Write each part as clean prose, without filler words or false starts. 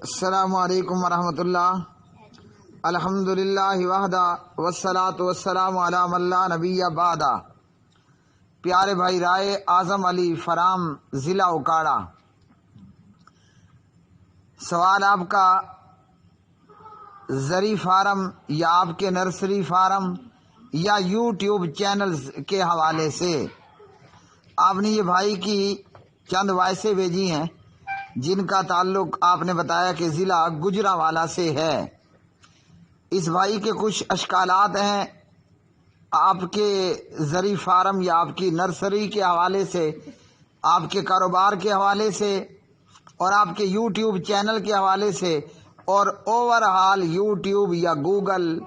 السلام علیکم ورحمۃ اللہ. الحمدللہ وحدہ والصلاۃ والسلام علی من لا نبی بعدہ. پیارے بھائی رائے اعظم علی فرام ضلع اکاڑا، سوال آپ کا زرعی فارم یا آپ کے نرسری فارم یا یوٹیوب چینلز کے حوالے سے. آپ نے یہ بھائی کی چند وائسیں بھیجی ہیں جن کا تعلق آپ نے بتایا کہ ضلع گجرانوالہ سے ہے. اس بھائی کے کچھ اشکالات ہیں آپ کے زرعی فارم یا آپ کی نرسری کے حوالے سے، آپ کے کاروبار کے حوالے سے اور آپ کے یوٹیوب چینل کے حوالے سے اور اوور آل یوٹیوب یا گوگل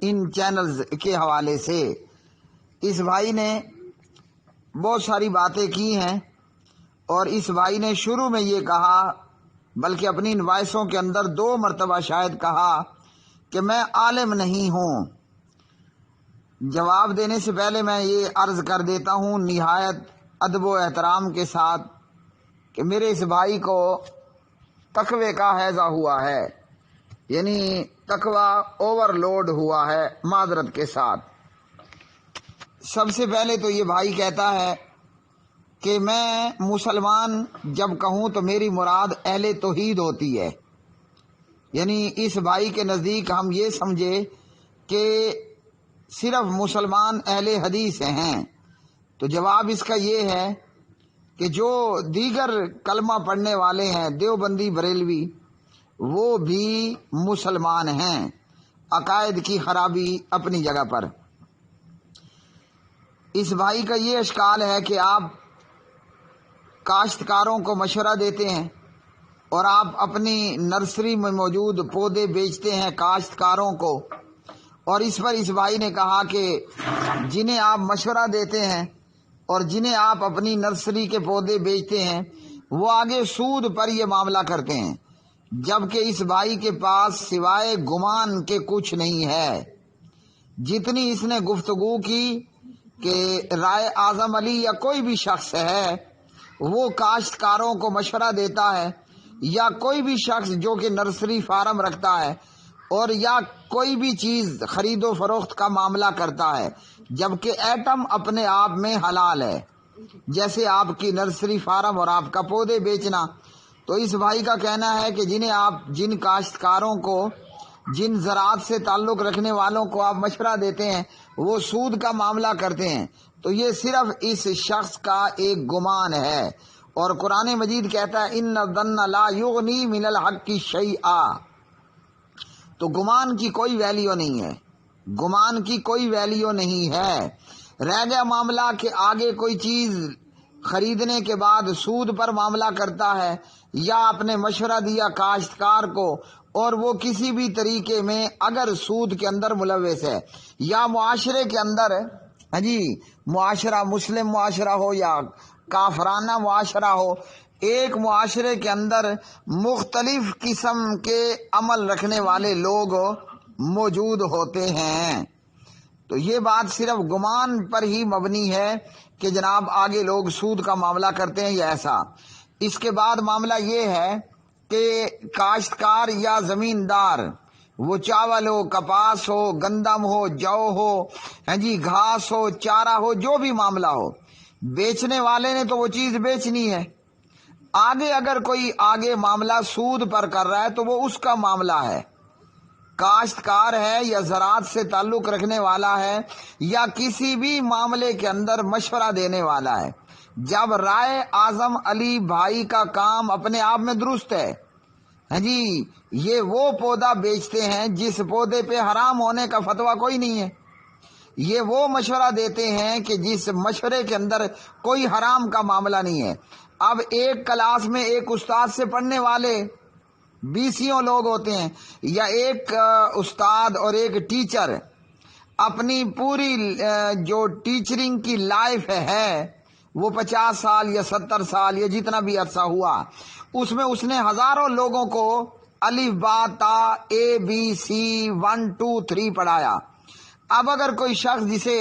ان چینلز کے حوالے سے. اس بھائی نے بہت ساری باتیں کی ہیں اور اس بھائی نے شروع میں یہ کہا، بلکہ اپنی ان وائسوں کے اندر 2 مرتبہ شاید کہا کہ میں عالم نہیں ہوں. جواب دینے سے پہلے میں یہ عرض کر دیتا ہوں نہایت ادب و احترام کے ساتھ کہ میرے اس بھائی کو تقوی کا ہیضہ ہوا ہے، یعنی تقوی اوور لوڈ ہوا ہے، معذرت کے ساتھ. سب سے پہلے تو یہ بھائی کہتا ہے کہ میں مسلمان جب کہوں تو میری مراد اہل توحید ہوتی ہے، یعنی اس بھائی کے نزدیک ہم یہ سمجھے کہ صرف مسلمان اہل حدیث ہیں. تو جواب اس کا یہ ہے کہ جو دیگر کلمہ پڑھنے والے ہیں دیوبندی بریلوی وہ بھی مسلمان ہیں، عقائد کی خرابی اپنی جگہ پر. اس بھائی کا یہ اشکال ہے کہ آپ کاشتکاروں کو مشورہ دیتے ہیں اور آپ اپنی نرسری میں موجود پودے بیچتے ہیں کاشتکاروں کو، اور اس پر اس بھائی نے کہا کہ جنہیں آپ مشورہ دیتے ہیں اور جنہیں آپ اپنی نرسری کے پودے بیچتے ہیں وہ آگے سود پر یہ معاملہ کرتے ہیں، جبکہ اس بھائی کے پاس سوائے گمان کے کچھ نہیں ہے. جتنی اس نے گفتگو کی کہ رائے اعظم علی یا کوئی بھی شخص ہے وہ کاشتکاروں کو مشورہ دیتا ہے، یا کوئی بھی شخص جو کہ نرسری فارم رکھتا ہے اور یا کوئی بھی چیز خرید و فروخت کا معاملہ کرتا ہے، جبکہ ایٹم اپنے آپ میں حلال ہے جیسے آپ کی نرسری فارم اور آپ کا پودے بیچنا. تو اس بھائی کا کہنا ہے کہ جن کاشتکاروں کو، جن زراعت سے تعلق رکھنے والوں کو آپ مشورہ دیتے ہیں وہ سود کا معاملہ کرتے ہیں. تو یہ صرف اس شخص کا ایک گمان ہے، اور قرآن مجید کہتا ہے ان الظن لا یغنی من الحق شیئا. تو گمان کی کوئی ویلیو نہیں ہے، گمان کی کوئی ویلیو نہیں ہے. رہ گیا معاملہ کہ آگے کوئی چیز خریدنے کے بعد سود پر معاملہ کرتا ہے، یا آپ نے مشورہ دیا کاشتکار کو اور وہ کسی بھی طریقے میں اگر سود کے اندر ملوث ہے، یا معاشرے کے اندر معاشرہ مسلم معاشرہ ہو یا کافرانہ معاشرہ ہو، ایک معاشرے کے اندر مختلف قسم کے عمل رکھنے والے لوگ موجود ہوتے ہیں. تو یہ بات صرف گمان پر ہی مبنی ہے کہ جناب آگے لوگ سود کا معاملہ کرتے ہیں یا ایسا. اس کے بعد معاملہ یہ ہے کہ کاشتکار یا زمیندار، وہ چاول ہو، کپاس ہو، گندم ہو، جو ہو، گھاس ہو، چارہ ہو، جو بھی معاملہ ہو، بیچنے والے نے تو وہ چیز بیچنی ہے. آگے اگر کوئی معاملہ سود پر کر رہا ہے تو وہ اس کا معاملہ ہے. کاشتکار ہے یا زراعت سے تعلق رکھنے والا ہے یا کسی بھی معاملے کے اندر مشورہ دینے والا ہے، جب رائے اعظم علی بھائی کا کام اپنے آپ میں درست ہے، یہ وہ پودا بیچتے ہیں جس پودے پہ حرام ہونے کا فتویٰ کوئی نہیں ہے، یہ وہ مشورہ دیتے ہیں کہ جس مشورے کے اندر کوئی حرام کا معاملہ نہیں ہے. اب ایک کلاس میں ایک استاد سے پڑھنے والے 20 لوگ ہوتے ہیں، یا ایک استاد اور ایک ٹیچر اپنی پوری جو ٹیچرنگ کی لائف ہے وہ 50 سال یا 70 سال یا جتنا بھی عرصہ ہوا، اس میں اس نے ہزاروں لوگوں کو الف با تا ABC 1 2 3 پڑھایا. اب اگر کوئی شخص جسے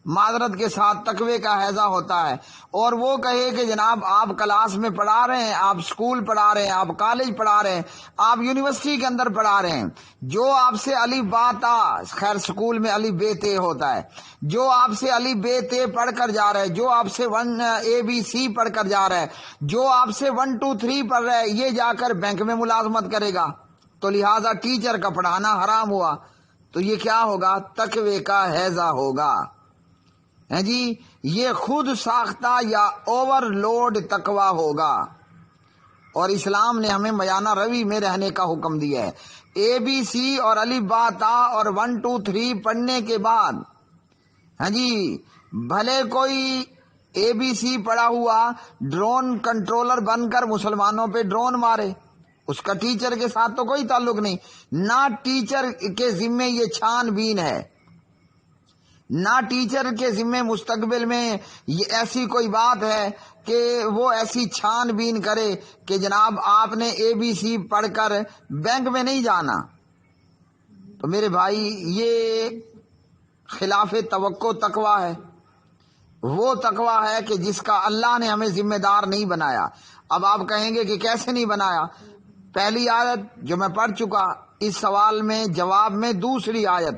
معذرت کے ساتھ تقوی کا حیضہ ہوتا ہے، اور وہ کہے کہ جناب آپ کلاس میں پڑھا رہے ہیں، آپ اسکول پڑھا رہے ہیں، آپ کالج پڑھا رہے ہیں، آپ یونیورسٹی کے اندر پڑھا رہے ہیں، جو آپ سے الف با تا، خیر اسکول میں الف ب ت ہوتا ہے، جو آپ سے الف ب ت پڑھ کر جا رہا ہے، جو آپ سے ABC پڑھ کر جا رہا ہے، جو آپ سے 1 2 3 پڑھ رہا ہے، یہ جا کر بینک میں ملازمت کرے گا، تو لہٰذا ٹیچر کا پڑھانا حرام ہوا، تو یہ کیا ہوگا؟ تقوی کا حیضہ ہوگا، ہے جی، یہ خود ساختہ یا اوور لوڈ تقوی ہوگا۔ اور اسلام نے ہمیں میانہ روی میں رہنے کا حکم دیا ہے۔ ABC اور الف با تا اور 1 2 3 پڑھنے کے بعد، ہاں جی، بھلے کوئی ABC پڑھا ہوا ڈرون کنٹرولر بن کر مسلمانوں پہ ڈرون مارے، اس کا ٹیچر کے ساتھ تو کوئی تعلق نہیں، نہ ٹیچر کے ذمے یہ چھان بین ہے، نہ ٹیچر کے ذمے مستقبل میں یہ ایسی کوئی بات ہے کہ وہ ایسی چھان بین کرے کہ جناب آپ نے ABC پڑھ کر بینک میں نہیں جانا۔ تو میرے بھائی، یہ خلاف توقع تقوی ہے، وہ تقوی ہے کہ جس کا اللہ نے ہمیں ذمہ دار نہیں بنایا۔ اب آپ کہیں گے کہ کیسے نہیں بنایا؟ پہلی آیت جو میں پڑھ چکا اس سوال میں جواب میں، دوسری آیت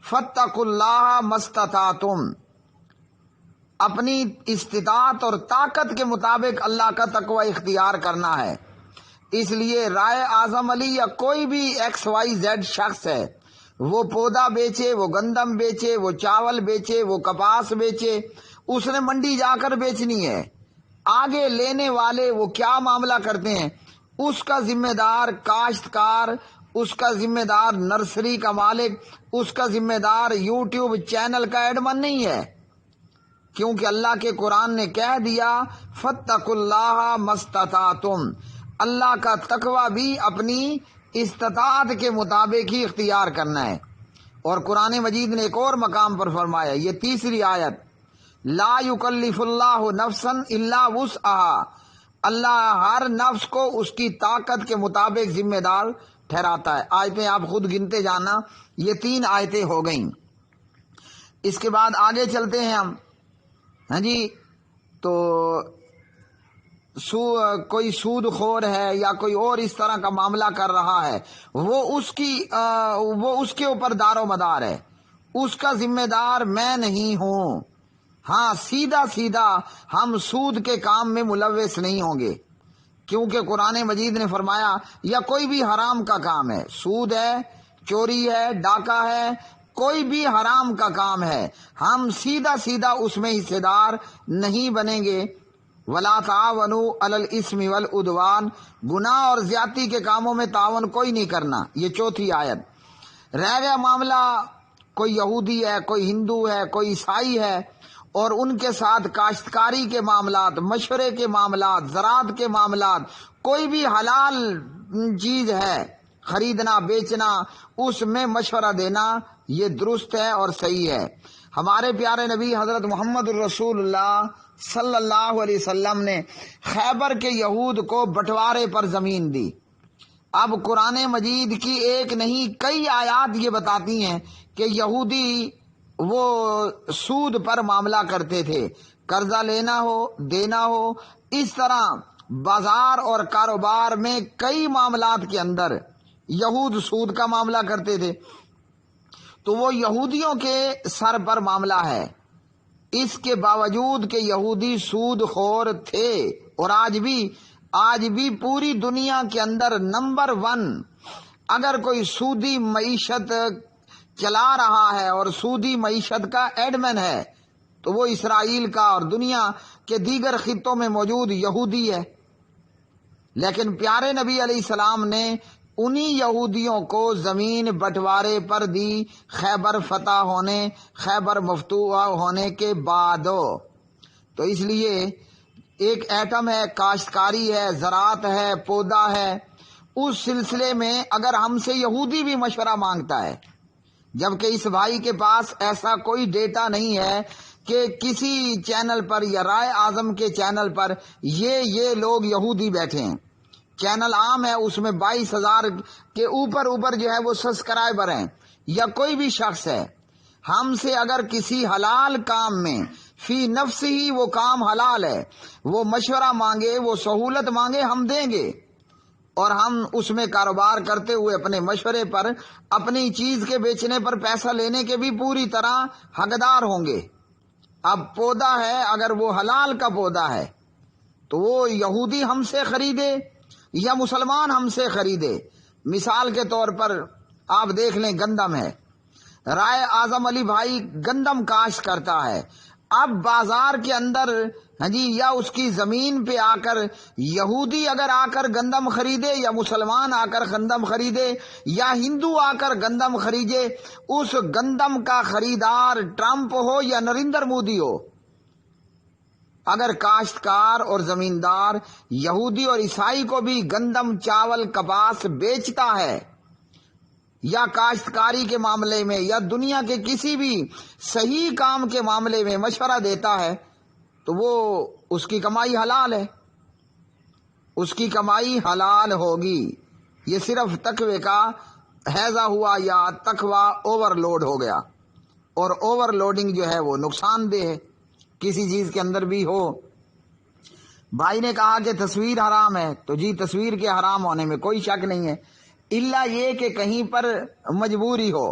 فاتقوا اللہ ما استطعتم، اپنی استطاعت اور طاقت کے مطابق اللہ کا تقوی اختیار کرنا ہے۔ اس لیے رائے اعظم علی یا کوئی بھی XYZ شخص ہے، وہ پودا بیچے، وہ گندم بیچے، وہ چاول بیچے، وہ کپاس بیچے، اس نے منڈی جا کر بیچنی ہے۔ آگے لینے والے وہ کیا معاملہ کرتے ہیں، اس کا ذمہ دار کاشتکار، اس کا ذمہ دار نرسری کا مالک، اس کا ذمہ دار YouTube چینل کا ایڈمن نہیں ہے، کیونکہ اللہ کے قرآن نے کہہ دیا فاتقوا اللہ ما استطعتم، اللہ کا تقوی بھی اپنی استطاعت کے مطابق ہی اختیار کرنا ہے۔ اور قرآن مجید نے ایک اور مقام پر فرمایا، یہ تیسری آیت، لا یکلف اللہ نفسا الا وسعها، اللہ ہر نفس کو اس کی طاقت کے مطابق ذمہ دار ٹھہراتا ہے۔ آیتیں آپ خود گنتے جانا، یہ 3 آیتیں ہو گئیں۔ اس کے بعد آگے چلتے ہیں ہم، ہاں جی، تو کوئی سود خور ہے یا کوئی اور اس طرح کا معاملہ کر رہا ہے، وہ اس کے اوپر دار و مدار ہے، اس کا ذمہ دار میں نہیں ہوں۔ ہاں، سیدھا سیدھا ہم سود کے کام میں ملوث نہیں ہوں گے، کیونکہ قرآن مجید نے فرمایا یا کوئی بھی حرام کا کام ہے، سود ہے، چوری ہے، ڈاکہ ہے، کوئی بھی حرام کا کام ہے، ہم سیدھا سیدھا اس میں حصے دار نہیں بنیں گے۔ وَلَا تَعَاوَنُوا عَلَى الْإِثْمِ وَالْعُدْوَانِ، گناہ اور زیادتی کے کاموں میں تعاون کوئی نہیں کرنا، یہ 4تھی آیت۔ رہ گیا معاملہ کوئی یہودی ہے، کوئی ہندو ہے، کوئی عیسائی ہے، اور ان کے ساتھ کاشتکاری کے معاملات، مشورے کے معاملات، زراعت کے معاملات، کوئی بھی حلال چیز ہے، خریدنا بیچنا، اس میں مشورہ دینا، یہ درست ہے اور صحیح ہے۔ ہمارے پیارے نبی حضرت محمد الرسول اللہ صلی اللہ علیہ وسلم نے خیبر کے یہود کو بٹوارے پر زمین دی۔ اب قرآن مجید کی ایک نہیں کئی آیات یہ بتاتی ہیں کہ یہودی وہ سود پر معاملہ کرتے تھے، قرضہ لینا ہو، دینا ہو، اس طرح بازار اور کاروبار میں کئی معاملات کے اندر یہود سود کا معاملہ کرتے تھے، تو وہ یہودیوں کے سر پر معاملہ ہے۔ اس کے باوجود کہ یہودی سود خور تھے، اور آج بھی پوری دنیا کے اندر نمبر 1 اگر کوئی سودی معیشت چلا رہا ہے اور سودی معیشت کا ایڈمن ہے تو وہ اسرائیل کا اور دنیا کے دیگر خطوں میں موجود یہودی ہے۔ لیکن پیارے نبی علیہ السلام نے انہی یہودیوں کو زمین بٹوارے پر دی، خیبر فتح ہونے، خیبر مفتوح ہونے کے بعد۔ تو اس لیے ایک ایٹم ہے، کاشتکاری ہے، زراعت ہے، پودا ہے، اس سلسلے میں اگر ہم سے یہودی بھی مشورہ مانگتا ہے، جبکہ اس بھائی کے پاس ایسا کوئی ڈیٹا نہیں ہے کہ کسی چینل پر یا رائے اعظم کے چینل پر یہ لوگ یہودی بیٹھے ہیں، چینل عام ہے، اس میں 22,000 کے اوپر جو ہے وہ سبسکرائبر ہیں، یا کوئی بھی شخص ہے، ہم سے اگر کسی حلال کام میں فی نفس ہی وہ کام حلال ہے، وہ مشورہ مانگے، وہ سہولت مانگے، ہم دیں گے، اور ہم اس میں کاروبار کرتے ہوئے اپنے مشورے پر، اپنی چیز کے بیچنے پر پیسہ لینے کے بھی پوری طرح حقدار ہوں گے۔ اب پودا ہے، اگر وہ حلال کا پودا ہے تو وہ یہودی ہم سے خریدے یا مسلمان ہم سے خریدے۔ مثال کے طور پر آپ دیکھ لیں، گندم ہے، رائے اعظم علی بھائی گندم کاشت کرتا ہے، اب بازار کے اندر یا اس کی زمین پہ آ کر یہودی اگر آ کر گندم خریدے، یا مسلمان آ کر گندم خریدے، یا ہندو آ کر گندم خریدے، اس گندم کا خریدار ٹرمپ ہو یا نریندر مودی ہو، اگر کاشتکار اور زمیندار یہودی اور عیسائی کو بھی گندم، چاول، کپاس بیچتا ہے، یا کاشتکاری کے معاملے میں یا دنیا کے کسی بھی صحیح کام کے معاملے میں مشورہ دیتا ہے، تو وہ اس کی کمائی حلال ہے، اس کی کمائی حلال ہوگی۔ یہ صرف تقوی کا ہیضہ ہوا یا تقوی اوور لوڈ ہو گیا، اور اوور لوڈنگ جو ہے وہ نقصان دہ ہے کسی چیز کے اندر بھی ہو۔ بھائی نے کہا کہ تصویر حرام ہے، تو جی تصویر کے حرام ہونے میں کوئی شک نہیں ہے، الا یہ کہ کہیں پر مجبوری ہو،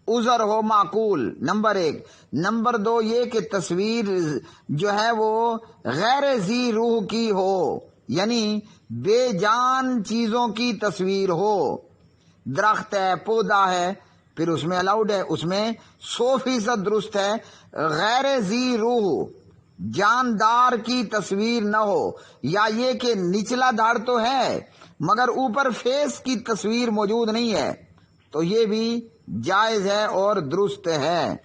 عذر ہو معقول، نمبر 1۔ نمبر 2 یہ کہ تصویر جو ہے وہ غیر ذی روح کی ہو، یعنی بے جان چیزوں کی تصویر ہو۔ درخت ہے، پودا ہے، پھر اس میں الاؤڈ ہے، اس میں 100% درست ہے، غیر ذی روح جاندار کی تصویر نہ ہو، یا یہ کہ نچلا دھڑ تو ہے مگر اوپر فیس کی تصویر موجود نہیں ہے، تو یہ بھی جائز ہے اور درست ہے۔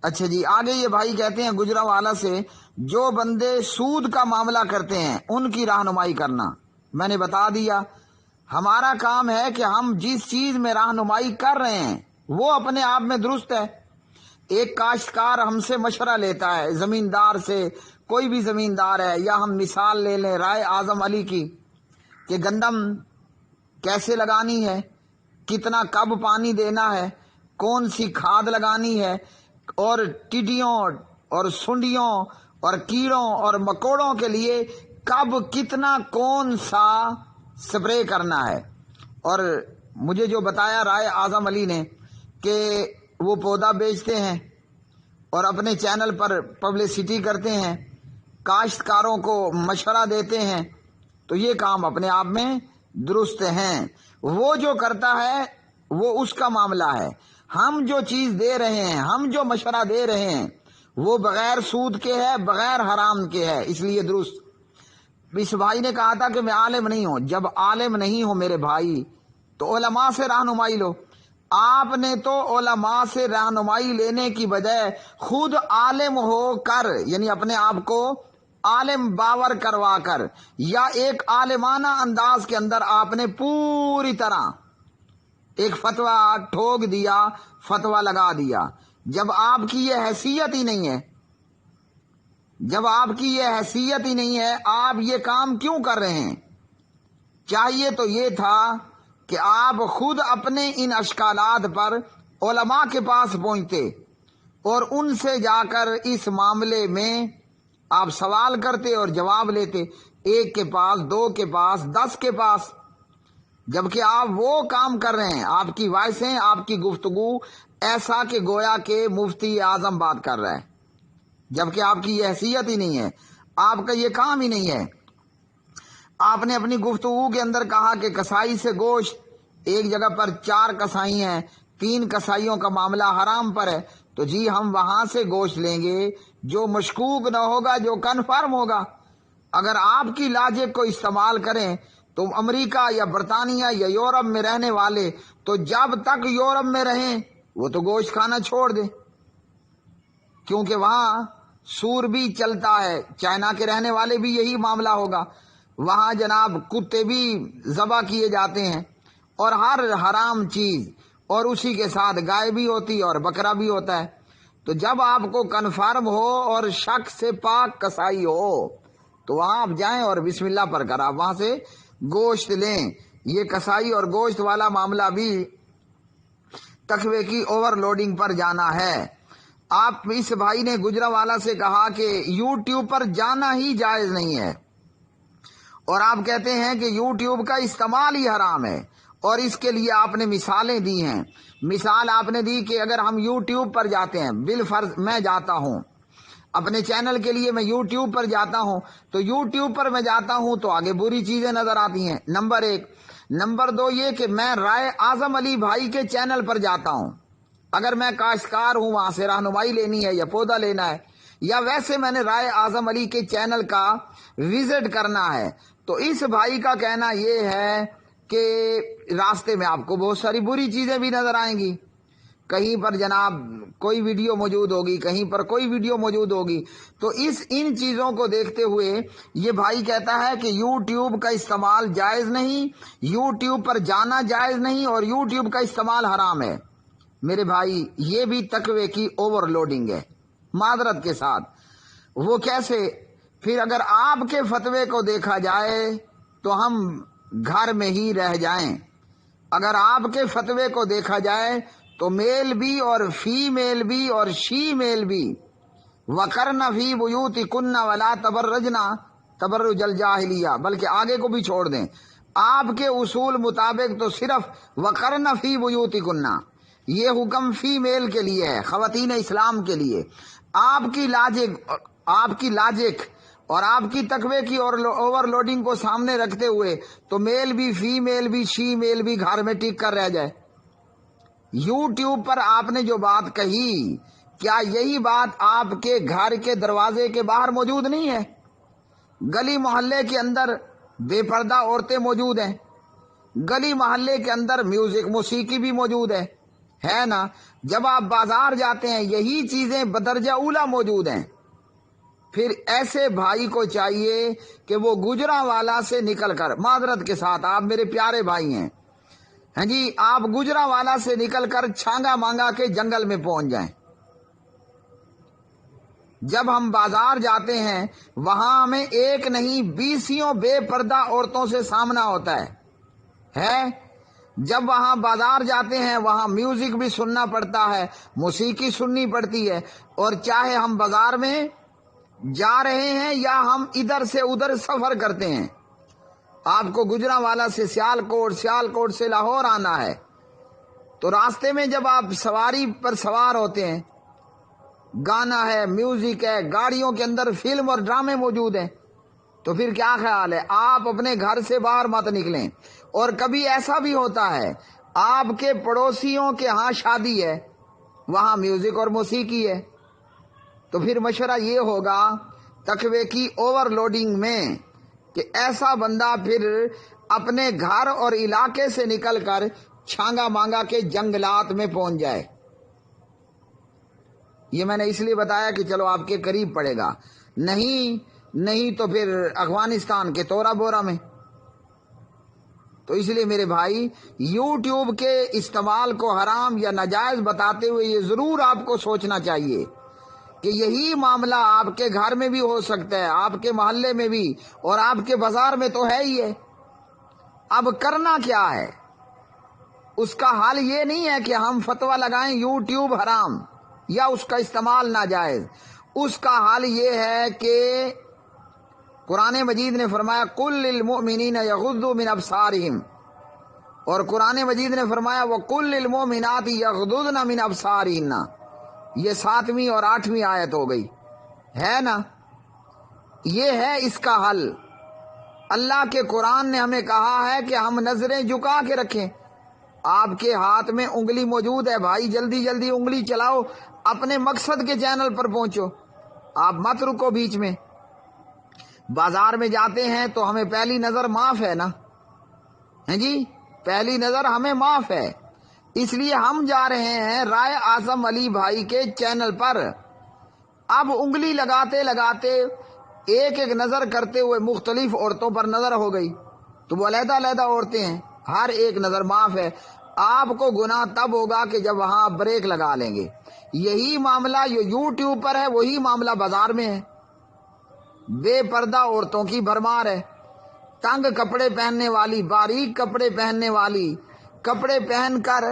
اچھا جی، آگے یہ بھائی کہتے ہیں گجرانوالہ سے، جو بندے سود کا معاملہ کرتے ہیں ان کی رہنمائی کرنا۔ میں نے بتا دیا، ہمارا کام ہے کہ ہم جس چیز میں رہنمائی کر رہے ہیں وہ اپنے آپ میں درست ہے۔ ایک کاشتکار ہم سے مشورہ لیتا ہے، زمیندار سے، کوئی بھی زمیندار ہے، یا ہم مثال لے لیں رائے اعظم علی کی کہ گندم کیسے لگانی ہے، کتنا کب پانی دینا ہے، کون سی کھاد لگانی ہے، اور ٹڈیوں اور سنڈیوں اور کیڑوں اور مکوڑوں کے لیے کب کتنا کون سا سپرے کرنا ہے۔ اور مجھے جو بتایا رائے اعظم علی نے کہ وہ پودا بیچتے ہیں اور اپنے چینل پر پبلسٹی کرتے ہیں، کاشتکاروں کو مشورہ دیتے ہیں، تو یہ کام اپنے آپ میں درست ہیں۔ وہ جو کرتا ہے وہ اس کا معاملہ ہے، ہم جو چیز دے رہے ہیں، ہم جو مشورہ دے رہے ہیں وہ بغیر سود کے ہے، بغیر حرام کے ہے، اس لیے درست۔ اس بھائی نے کہا تھا کہ میں عالم نہیں ہوں، جب عالم نہیں ہو میرے بھائی تو علماء سے رہنمائی لو۔ آپ نے تو علماء سے رہنمائی لینے کی بجائے خود عالم ہو کر، یعنی اپنے آپ کو عالم باور کروا کر، یا ایک عالمانہ انداز کے اندر آپ نے پوری طرح ایک فتویٰ ٹھوک دیا، فتویٰ لگا دیا۔ جب آپ کی یہ حیثیت ہی نہیں ہے، جب آپ کی یہ حیثیت ہی نہیں ہے، آپ یہ کام کیوں کر رہے ہیں؟ چاہیے تو یہ تھا کہ آپ خود اپنے ان اشکالات پر علماء کے پاس پہنچتے اور ان سے جا کر اس معاملے میں آپ سوال کرتے اور جواب لیتے، 1 کے پاس، 2 کے پاس، 10 کے پاس۔ جبکہ آپ وہ کام کر رہے ہیں، آپ کی وائسیں، آپ کی گفتگو ایسا کہ گویا کہ مفتی اعظم بات کر رہا ہے، جبکہ آپ کی یہ حیثیت ہی نہیں ہے، آپ کا یہ کام ہی نہیں ہے۔ آپ نے اپنی گفتگو کے اندر کہا کہ کسائی سے گوشت، ایک جگہ پر 4 کسائی ہیں، 3 کسائیوں کا معاملہ حرام پر ہے، تو جی ہم وہاں سے گوشت لیں گے جو مشکوک نہ ہوگا، جو کنفرم ہوگا۔ اگر آپ کی لاجک کو استعمال کریں تو امریکہ یا برطانیہ یا یورپ میں رہنے والے تو جب تک یورپ میں رہیں وہ تو گوشت کھانا چھوڑ دیں، کیونکہ وہاں سور بھی چلتا ہے، چائنا کے رہنے والے بھی یہی معاملہ ہوگا، وہاں جناب کتے بھی ذبح کیے جاتے ہیں اور ہر حرام چیز، اور اسی کے ساتھ گائے بھی ہوتی ہے اور بکرا بھی ہوتا ہے۔ تو جب آپ کو کنفرم ہو اور شک سے پاک کسائی ہو تو وہاں آپ جائیں اور بسم اللہ پر کر آپ وہاں سے گوشت لیں۔ یہ کسائی اور گوشت والا معاملہ بھی تقوی کی اوور لوڈنگ پر جانا ہے۔ آپ اس بھائی نے گجرانوالہ سے کہا کہ یوٹیوب پر جانا ہی جائز نہیں ہے، اور آپ کہتے ہیں کہ یوٹیوب کا استعمال ہی حرام ہے، اور اس کے لیے آپ نے مثالیں دی ہیں۔ مثال آپ نے دی کہ اگر ہم یوٹیوب پر جاتے ہیں، بالفرض میں جاتا ہوں اپنے چینل کے لیے، میں یوٹیوب پر جاتا ہوں، تو یوٹیوب پر میں جاتا ہوں تو آگے بری چیزیں نظر آتی ہیں، نمبر 1۔ نمبر 2 یہ کہ میں رائے اعظم علی بھائی کے چینل پر جاتا ہوں، اگر میں کاشتکار ہوں، وہاں سے رہنمائی لینی ہے یا پودا لینا ہے، یا ویسے میں نے رائے اعظم علی کے چینل کا وزٹ کرنا ہے، تو اس بھائی کا کہنا یہ ہے کہ راستے میں آپ کو بہت ساری بری چیزیں بھی نظر آئیں گی، کہیں پر جناب کوئی ویڈیو موجود ہوگی، کہیں پر کوئی ویڈیو موجود ہوگی، تو ان چیزوں کو دیکھتے ہوئے یہ بھائی کہتا ہے کہ یوٹیوب کا استعمال جائز نہیں، یوٹیوب پر جانا جائز نہیں، اور یوٹیوب کا استعمال حرام ہے۔ میرے بھائی یہ بھی تقوی کی اوور لوڈنگ ہے، معذرت کے ساتھ۔ وہ کیسے؟ پھر اگر آپ کے فتوے کو دیکھا جائے تو ہم گھر میں ہی رہ جائیں، اگر آپ کے فتوے کو دیکھا جائے تو میل بھی اور فیمیل بھی اور شی میل بھی وَقَرْنَ فِي بُيُوتِكُنَّ وَلَا تَبَرَّجْنَ تَبَرُّجَ الْجَاهِلِيَّةِ، بلکہ آگے کو بھی چھوڑ دیں، آپ کے اصول مطابق تو صرف وَقَرْنَ فِي بُيُوتِكُنَّ یہ حکم فیمیل کے لیے ہے، خواتین اسلام کے لیے۔ آپ کی لاجک اور آپ کی تقوی کی اوور لوڈنگ کو سامنے رکھتے ہوئے تو میل بھی، فیمیل بھی، شی میل بھی گھر میں ٹک کر رہ جائے۔ یوٹیوب پر آپ نے جو بات کہی، کیا یہی بات آپ کے گھر کے دروازے کے باہر موجود نہیں ہے؟ گلی محلے کے اندر بے پردہ عورتیں موجود ہیں، گلی محلے کے اندر میوزک موسیقی بھی موجود ہے نا؟ جب آپ بازار جاتے ہیں یہی چیزیں بدرجہ اولا موجود ہیں۔ پھر ایسے بھائی کو چاہیے کہ وہ گجرانوالہ سے نکل کر، معذرت کے ساتھ آپ میرے پیارے بھائی ہیں، ہاں جی، آپ گجرانوالہ سے نکل کر چھانگا مانگا کے جنگل میں پہنچ جائیں۔ جب ہم بازار جاتے ہیں وہاں ہمیں ایک نہیں 20 بے پردہ عورتوں سے سامنا ہوتا ہے۔ جب وہاں بازار جاتے ہیں وہاں میوزک بھی سننا پڑتا ہے، موسیقی سننی پڑتی ہے، اور چاہے ہم بازار میں جا رہے ہیں یا ہم ادھر سے ادھر سفر کرتے ہیں، آپ کو گجرانوالہ سے سیالکوٹ سے لاہور آنا ہے، تو راستے میں جب آپ سواری پر سوار ہوتے ہیں، گانا ہے، میوزک ہے، گاڑیوں کے اندر فلم اور ڈرامے موجود ہیں، تو پھر کیا خیال ہے؟ آپ اپنے گھر سے باہر مت نکلیں۔ اور کبھی ایسا بھی ہوتا ہے آپ کے پڑوسیوں کے ہاں شادی ہے، وہاں میوزک اور موسیقی ہے، تو پھر مشورہ یہ ہوگا تقوی کی اوور لوڈنگ میں کہ ایسا بندہ پھر اپنے گھر اور علاقے سے نکل کر چھانگا مانگا کے جنگلات میں پہنچ جائے۔ یہ میں نے اس لیے بتایا کہ چلو آپ کے قریب پڑے گا، نہیں تو پھر افغانستان کے تورا بورا میں۔ تو اس لیے میرے بھائی یوٹیوب کے استعمال کو حرام یا ناجائز بتاتے ہوئے یہ ضرور آپ کو سوچنا چاہیے کہ یہی معاملہ آپ کے گھر میں بھی ہو سکتا ہے، آپ کے محلے میں بھی، اور آپ کے بازار میں تو ہے ہی ہے۔ اب کرنا کیا ہے؟ اس کا حل یہ نہیں ہے کہ ہم فتویٰ لگائیں یوٹیوب حرام یا اس کا استعمال ناجائز۔ اس کا حل یہ ہے کہ قرآن مجید نے فرمایا قُل لِّلْمُؤْمِنِينَ يَغُضُّوا مِنْ أَبْصَارِهِمْ، اور قرآن مجید نے فرمایا وَقُل لِّلْمُؤْمِنَاتِ يَغْضُضْنَ مِنْ أَبْصَارِهِنَّ، یہ 7ویں اور 8ویں آیت ہو گئی ہے نا؟ یہ ہے اس کا حل۔ اللہ کے قرآن نے ہمیں کہا ہے کہ ہم نظریں جھکا کے رکھیں۔ آپ کے ہاتھ میں انگلی موجود ہے، بھائی جلدی جلدی انگلی چلاؤ، اپنے مقصد کے چینل پر پہنچو، آپ مت رکو بیچ میں۔ بازار میں جاتے ہیں تو ہمیں پہلی نظر معاف ہے نا، ہیں جی، پہلی نظر ہمیں معاف ہے، اس لیے ہم جا رہے ہیں رائے اعظم علی بھائی کے چینل پر۔ اب انگلی لگاتے لگاتے ایک ایک نظر کرتے ہوئے مختلف عورتوں پر نظر ہو گئی، تو وہ علیحدہ علیحدہ عورتیں ہیں، ہر ایک نظر معاف ہے۔ آپ کو گناہ تب ہوگا کہ جب وہاں آپ بریک لگا لیں گے۔ یہی معاملہ جو یوٹیوب پر ہے وہی معاملہ بازار میں ہے، بے پردہ عورتوں کی بھرمار ہے، تنگ کپڑے پہننے والی، باریک کپڑے پہننے والی، کپڑے پہن کر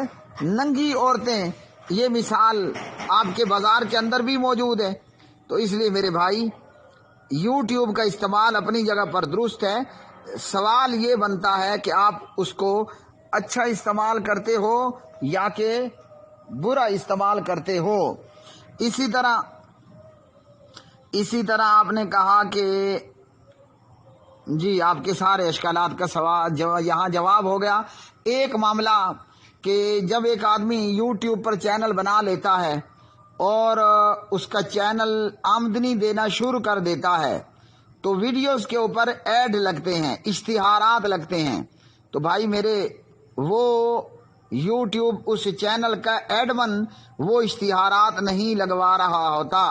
ننگی عورتیں، یہ مثال آپ کے بازار کے اندر بھی موجود ہے۔ تو اس لیے میرے بھائی یوٹیوب کا استعمال اپنی جگہ پر درست ہے، سوال یہ بنتا ہے کہ آپ اس کو اچھا استعمال کرتے ہو یا کہ برا استعمال کرتے ہو۔ اسی طرح آپ نے کہا کہ جی آپ کے سارے اشکالات کا سوال یہاں جواب ہو گیا۔ ایک معاملہ کہ جب ایک آدمی یوٹیوب پر چینل بنا لیتا ہے اور اس کا چینل آمدنی دینا شروع کر دیتا ہے تو ویڈیوز کے اوپر ایڈ لگتے ہیں، اشتہارات لگتے ہیں۔ تو بھائی میرے، وہ یوٹیوب اس چینل کا ایڈمن وہ اشتہارات نہیں لگوا رہا ہوتا،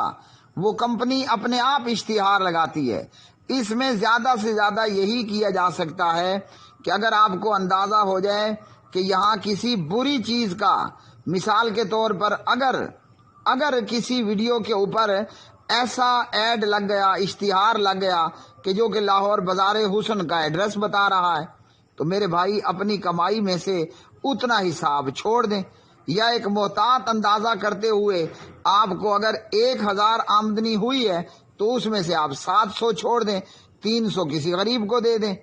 وہ کمپنی اپنے آپ اشتہار لگاتی ہے۔ اس میں زیادہ سے زیادہ یہی کیا جا سکتا ہے کہ اگر آپ کو اندازہ ہو جائے کہ یہاں کسی بری چیز کا، مثال کے طور پر اگر کسی ویڈیو کے اوپر ایسا ایڈ لگ گیا، اشتہار لگ گیا کہ جو کہ لاہور بازار حسن کا ایڈریس بتا رہا ہے، تو میرے بھائی اپنی کمائی میں سے اتنا حساب چھوڑ دیں، یا ایک محتاط اندازہ کرتے ہوئے آپ کو اگر 1000 آمدنی ہوئی ہے تو اس میں سے آپ 700 چھوڑ دیں، 300 کسی غریب کو دے دیں،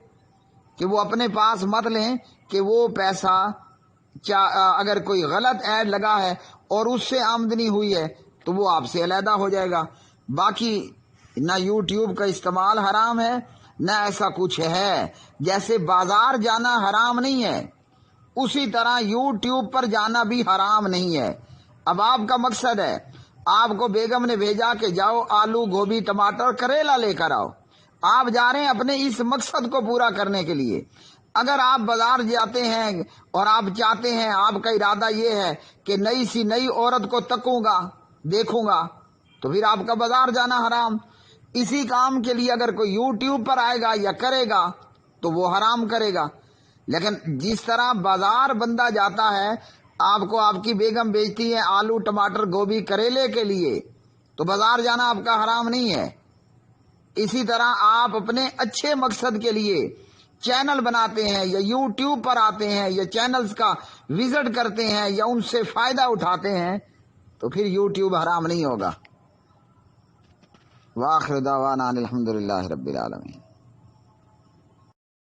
کہ وہ اپنے پاس مت لیں کہ وہ پیسہ اگر کوئی غلط ایڈ لگا ہے اور اس سے آمدنی ہوئی ہے تو وہ آپ سے علیحدہ ہو جائے گا۔ باقی نہ یوٹیوب کا استعمال حرام ہے نہ ایسا کچھ ہے۔ جیسے بازار جانا حرام نہیں ہے، اسی طرح یوٹیوب پر جانا بھی حرام نہیں ہے۔ اب آپ کا مقصد ہے، آپ کو بیگم نے بھیجا کہ جاؤ آلو گوبھی ٹماٹر کریلا لے کر آؤ، آپ جا رہے ہیں اپنے اس مقصد کو پورا کرنے کے لیے۔ اگر آپ بازار جاتے ہیں اور آپ چاہتے ہیں، آپ کا ارادہ یہ ہے کہ نئی سی نئی عورت کو تکوں گا، دیکھوں گا، تو پھر آپ کا بازار جانا حرام۔ اسی کام کے لیے اگر کوئی یوٹیوب پر آئے گا یا کرے گا تو وہ حرام کرے گا۔ لیکن جس طرح بازار بندہ جاتا ہے، آپ کو آپ کی بیگم بیچتی ہے آلو ٹماٹر گوبھی کریلے کے لیے، تو بازار جانا آپ کا حرام نہیں ہے۔ اسی طرح آپ اپنے اچھے مقصد کے لیے چینل بناتے ہیں یا یوٹیوب پر آتے ہیں یا چینلز کا وزٹ کرتے ہیں یا ان سے فائدہ اٹھاتے ہیں تو پھر یوٹیوب حرام نہیں ہوگا۔ وآخر دعوانا الحمدللہ رب العالمین۔